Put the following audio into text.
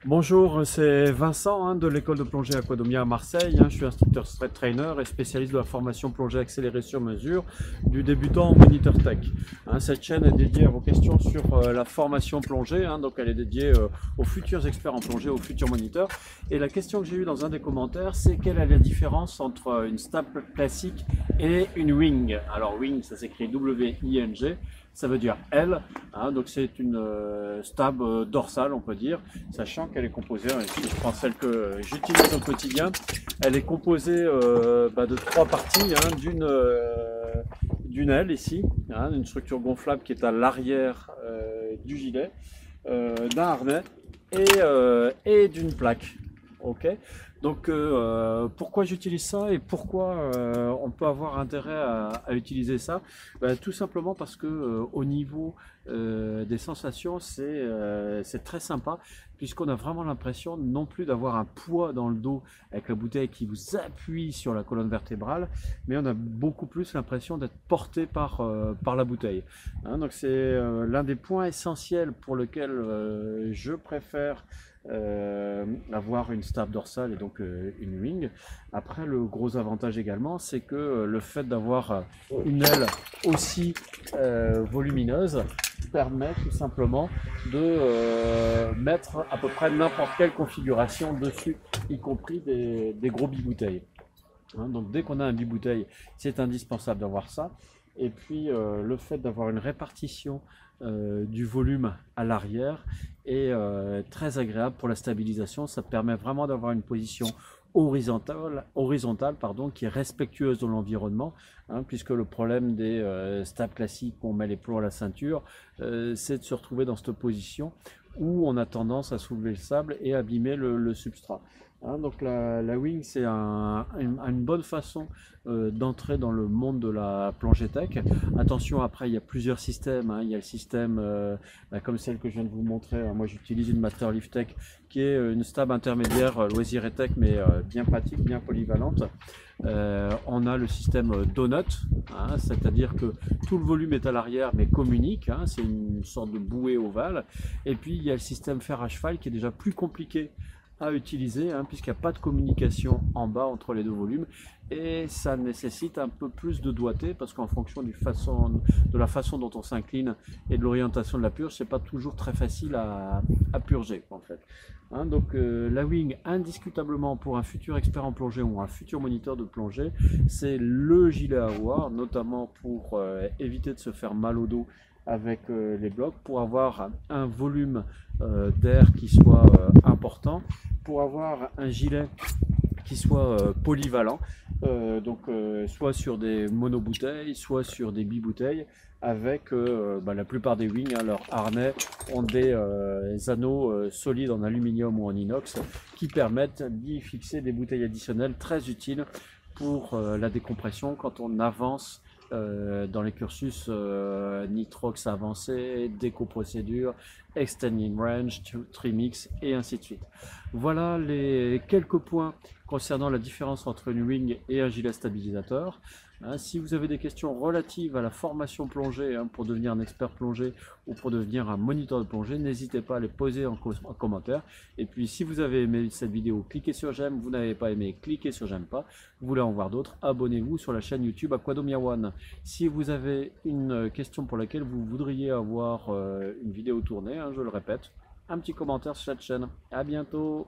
Bonjour, c'est Vincent de l'école de plongée Aquadomia à Marseille. Je suis instructeur straight trainer et spécialiste de la formation plongée accélérée sur mesure du débutant au moniteur tech. Cette chaîne est dédiée à vos questions sur la formation plongée, donc elle est dédiée aux futurs experts en plongée, aux futurs moniteurs. Et la question que j'ai eue dans un des commentaires, c'est quelle est la différence entre une stab classique et une wing. Alors wing, ça s'écrit W-I-N-G. Ça veut dire L, donc c'est une stab dorsale, on peut dire, sachant qu'elle est composée, si je prends celle que j'utilise au quotidien, elle est composée de trois parties, d'une aile ici, une structure gonflable qui est à l'arrière du gilet, d'un harnais et d'une plaque. Ok. Donc pourquoi j'utilise ça et pourquoi on peut avoir intérêt à utiliser ça? Tout simplement parce que au niveau des sensations, c'est très sympa, puisqu'on a vraiment l'impression non plus d'avoir un poids dans le dos avec la bouteille qui vous appuie sur la colonne vertébrale, mais on a beaucoup plus l'impression d'être porté par la bouteille. Donc c'est l'un des points essentiels pour lequel je préfère avoir une stab dorsale et donc une wing. Après, le gros avantage également, c'est que le fait d'avoir une aile aussi volumineuse permet tout simplement de mettre à peu près n'importe quelle configuration dessus, y compris des gros bibouteilles. Donc dès qu'on a un bibouteille, c'est indispensable d'avoir ça. Et puis le fait d'avoir une répartition du volume à l'arrière est très agréable pour la stabilisation. Ça permet vraiment d'avoir une position horizontale qui est respectueuse de l'environnement, puisque le problème des stabs classiques où on met les plombs à la ceinture, c'est de se retrouver dans cette position où on a tendance à soulever le sable et abîmer le substrat. Donc la wing, c'est une bonne façon d'entrer dans le monde de la plongée tech. Attention, après il y a plusieurs systèmes, il y a le système comme celle que je viens de vous montrer. Moi j'utilise une Master Lift Tech qui est une stab intermédiaire loisir et tech, mais bien pratique, bien polyvalente. On a le système donut, c'est-à-dire que tout le volume est à l'arrière mais communique, c'est une sorte de bouée ovale. Et puis il y a le système fer à cheval qui est déjà plus compliqué à utiliser, puisqu'il n'y a pas de communication en bas entre les deux volumes, et ça nécessite un peu plus de doigté, parce qu'en fonction de la façon dont on s'incline et de l'orientation de la purge, c'est pas toujours très facile à purger en fait. Donc la wing, indiscutablement pour un futur expert en plongée ou un futur moniteur de plongée, c'est le gilet à avoir, notamment pour éviter de se faire mal au dos avec les blocs, pour avoir un volume d'air qui soit important, pour avoir un gilet qui soit polyvalent, soit sur des monobouteilles, soit sur des bibouteilles, avec la plupart des wings, leurs harnais ont des anneaux solides en aluminium ou en inox qui permettent d'y fixer des bouteilles additionnelles très utiles pour la décompression quand on avance dans les cursus nitrox avancé, déco-procédure, extending range, trimix et ainsi de suite. Voilà les quelques points concernant la différence entre une wing et un gilet stabilisateur. Si vous avez des questions relatives à la formation plongée pour devenir un expert plongée ou pour devenir un moniteur de plongée, n'hésitez pas à les poser en commentaire. Et puis si vous avez aimé cette vidéo, cliquez sur j'aime. Vous n'avez pas aimé, cliquez sur j'aime pas. Vous voulez en voir d'autres, abonnez-vous sur la chaîne YouTube Aquadomia One. Si vous avez une question pour laquelle vous voudriez avoir une vidéo tournée, je le répète, un petit commentaire sur cette chaîne. À bientôt.